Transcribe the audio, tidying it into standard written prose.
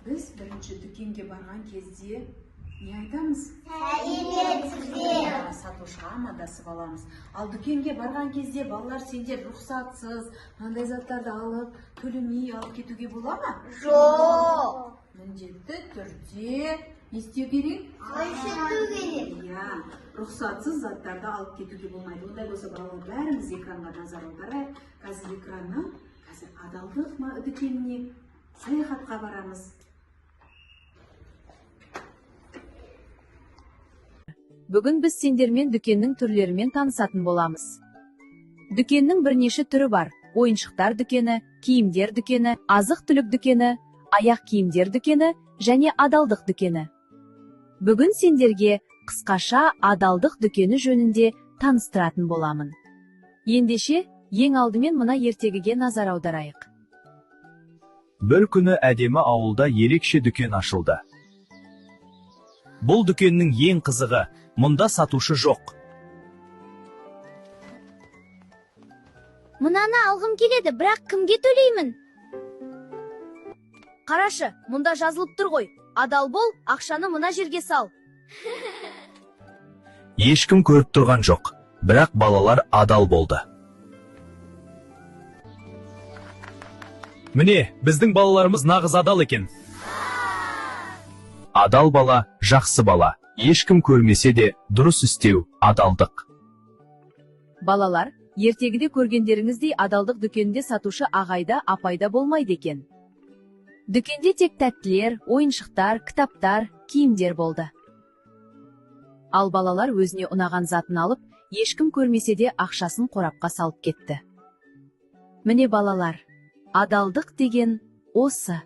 Біз бірінші дүкенге барған кезде не айтамыз? Сатушыға амандасып аламыз. Ал дүкенге барған кезде балалар сендер рұқсатсыз мынандай заттарды алып, төлемей алып кетуге бола ма? Жоқ. Міндетті түрде не істеу керек? Қайшыту керек. Иә, рұқсатсыз заттарды алып кетуге болмайды. Ондай болса балалар бәріміз экранға назар аударайық. Қазір экраннан адалдық дүкеніне саяхатқа барамыз. Бүгін біз сендермен дүкеннің түрлерімен танысатын боламыз. Дүкеннің бірнеше түрі бар. Ойыншықтар дүкені, киімдер дүкені, азық-түлік дүкені, аяқ киімдер дүкені және адалдық дүкені. Бүгін сендерге қысқаша адалдық дүкені жөнінде таныстыратын боламын. Ендеше, ең алдымен мына ертегіге назар аударайық. Бір күні әдемі ауылда ерекше дүкен ашылды. Бұл дүкеннің ең қызығы, мұнда сатушы жоқ. Мынаны алғым келеді, бірақ кімге төлеймін? Қарашы, мұнда жазылып тұр ғой. Адал бол, ақшаны мына жерге сал. Ешкім көріп тұрған жоқ, бірақ балалар адал болды. Міне, біздің балаларымыз нағыз адал екен. Адал бала, жақсы бала. Ешкім көрмесе де дұрыс істеу, адалдық. Балалар, ертегіде көргендеріңіздей адалдық дүкенінде сатушы ағайда, апайда болмайды екен. Дүкенде тек тәттілер, ойыншықтар, кітаптар, киімдер болды. Ал балалар өзіне ұнаған затын алып, ешкім көрмесе де ақшасын қорапқа салып кетті. Міне балалар, адалдық деген осы.